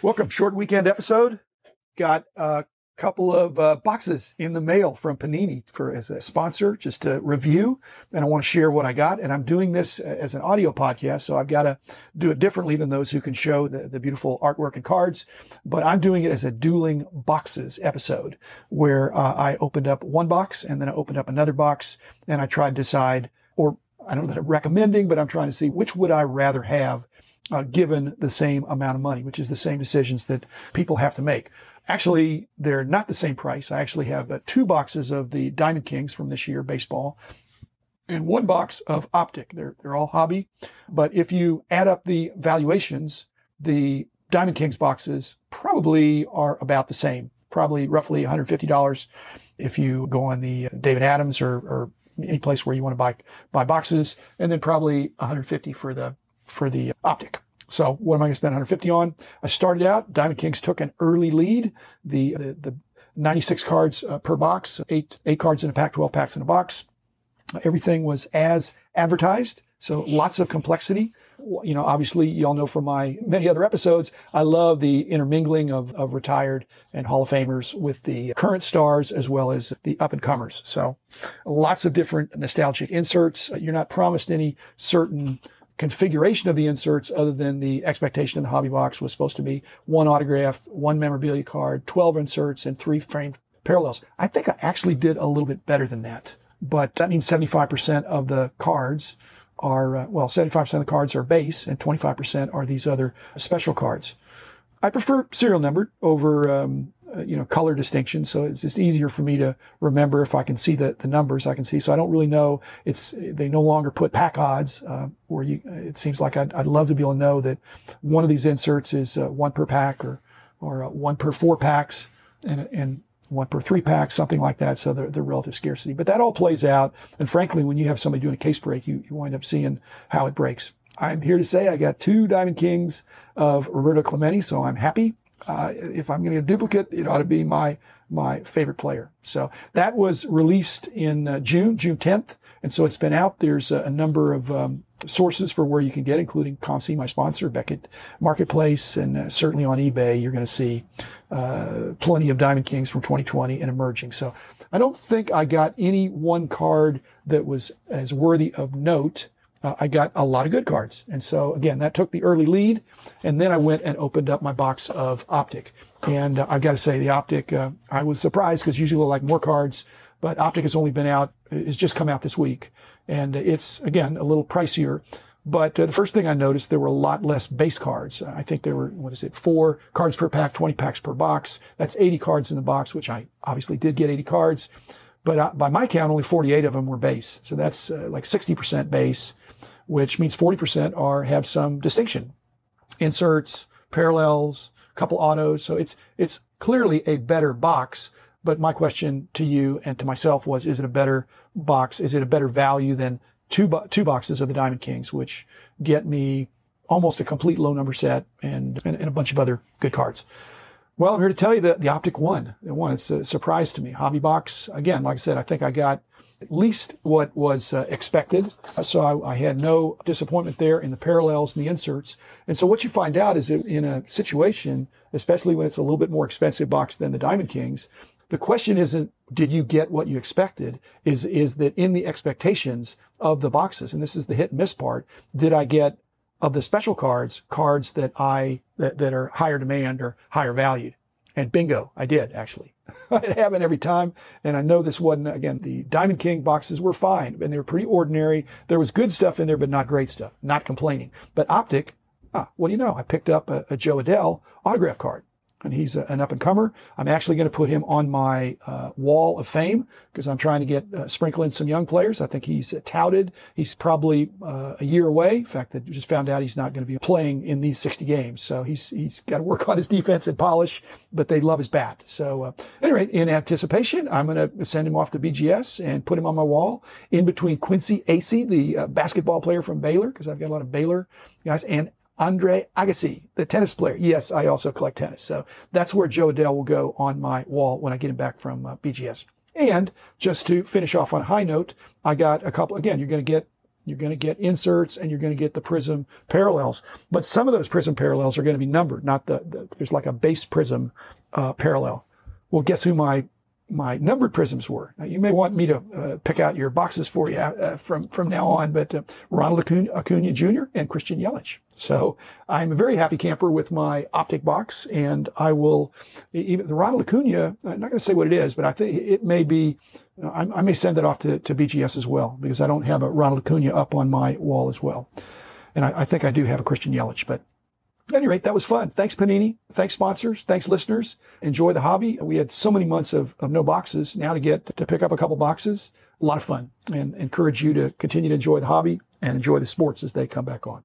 Welcome. Short weekend episode. Got a couple of boxes in the mail from Panini as a sponsor, just to review. And I want to share what I got. And I'm doing this as an audio podcast, so I've got to do it differently than those who can show the beautiful artwork and cards. But I'm doing it as a Dueling Boxes episode, where I opened up one box and then I opened up another box, and I tried to decide, or I don't know that I'm recommending, but I'm trying to see which would I rather have given the same amount of money, which is the same decisions that people have to make. Actually, they're not the same price. I actually have two boxes of the Diamond Kings from this year, baseball, and one box of Optic. They're all hobby. But if you add up the valuations, the Diamond Kings boxes probably are about the same, probably roughly $150 if you go on the David Adams or any place where you want to buy boxes, and then probably $150 for the Optic. So what am I going to spend $150 on? I started out, Diamond Kings took an early lead. The 96 cards per box, eight cards in a pack, 12 packs in a box. Everything was as advertised. So lots of complexity. You know, obviously y'all know from my many other episodes, I love the intermingling of retired and Hall of Famers with the current stars as well as the up and comers. So lots of different nostalgic inserts. You're not promised any certain configuration of the inserts other than the expectation in the hobby box was supposed to be one autograph, one memorabilia card, 12 inserts, and 3 framed parallels. I think I actually did a little bit better than that, but that means 75% of the cards are, 75% of the cards are base and 25% are these other special cards. I prefer serial numbered over, color distinction. So it's just easier for me to remember if I can see the numbers I can see. So I don't really know. They no longer put pack odds, it seems like I'd love to be able to know that one of these inserts is one per pack or one per 4 packs and one per 3 packs, something like that. So the relative scarcity, but that all plays out. And frankly, when you have somebody doing a case break, you wind up seeing how it breaks. I'm here to say I got 2 Diamond Kings of Roberto Clemente, so I'm happy. If I'm going to get a duplicate, it ought to be my favorite player. So that was released in June 10th. And so it's been out. There's a number of sources for where you can get, including ComC, my sponsor, Beckett Marketplace, and certainly on eBay, you're going to see plenty of Diamond Kings from 2020 and emerging. So I don't think I got any one card that was as worthy of note. I got a lot of good cards. And so again, that took the early lead. And then I went and opened up my box of Optic. And I've got to say the Optic, I was surprised because usually I like more cards, but Optic has only been out, it's just come out this week. And it's, again, a little pricier. But the first thing I noticed, there were a lot less base cards. I think there were, 4 cards per pack, 20 packs per box. That's 80 cards in the box, which I obviously did get 80 cards. But by my count, only 48 of them were base. So that's like 60% base, which means 40% have some distinction. Inserts, parallels, couple autos. So it's clearly a better box. But my question to you and to myself was, is it a better box? Is it a better value than two boxes of the Diamond Kings, which get me almost a complete low number set and a bunch of other good cards? Well, I'm here to tell you that the Optic won. It won. It's a surprise to me. Hobby box, again, like I said, I think I got at least what was expected. So I had no disappointment there in the parallels and the inserts. And so what you find out is that in a situation, especially when it's a little bit more expensive box than the Diamond Kings, the question isn't, did you get what you expected? Is that in the expectations of the boxes, and this is the hit and miss part, did I get of the special cards that that are higher demand or higher valued? And bingo, I did actually. It happened every time. And I know this wasn't, again, the Diamond King boxes were fine and they were pretty ordinary. There was good stuff in there, but not great stuff. Not complaining. But Optic, what do you know? I picked up a Joe Adele autograph card. And he's an up-and-comer. I'm actually going to put him on my wall of fame because I'm trying to get sprinkle in some young players. I think he's touted. He's probably a year away. In fact, I just found out he's not going to be playing in these 60 games. So he's got to work on his defense and polish, but they love his bat. So anyway, in anticipation, I'm going to send him off to BGS and put him on my wall in between Quincy Acey, the basketball player from Baylor, because I've got a lot of Baylor guys, and Andre Agassi, the tennis player. Yes, I also collect tennis. So that's where Joe Adele will go on my wall when I get him back from BGS. And just to finish off on a high note, I got a couple, again, you're going to get You're going to get inserts, and you're going to get the Prism parallels. But some of those Prism parallels are going to be numbered, not there's like a base Prism parallel. Well, guess who my numbered Prisms were? Now, you may want me to pick out your boxes for you from now on, but Ronald Acuna Jr. and Christian Yelich. So I'm a very happy camper with my Optic box, and I will, even the Ronald Acuna, I'm not going to say what it is, but I think it may be, I may send that off to BGS as well, because I don't have a Ronald Acuna up on my wall as well. And I think I do have a Christian Yelich, but at any rate, that was fun. Thanks, Panini. Thanks, sponsors. Thanks, listeners. Enjoy the hobby. We had so many months of no boxes. Now to pick up a couple boxes, a lot of fun, and encourage you to continue to enjoy the hobby and enjoy the sports as they come back on.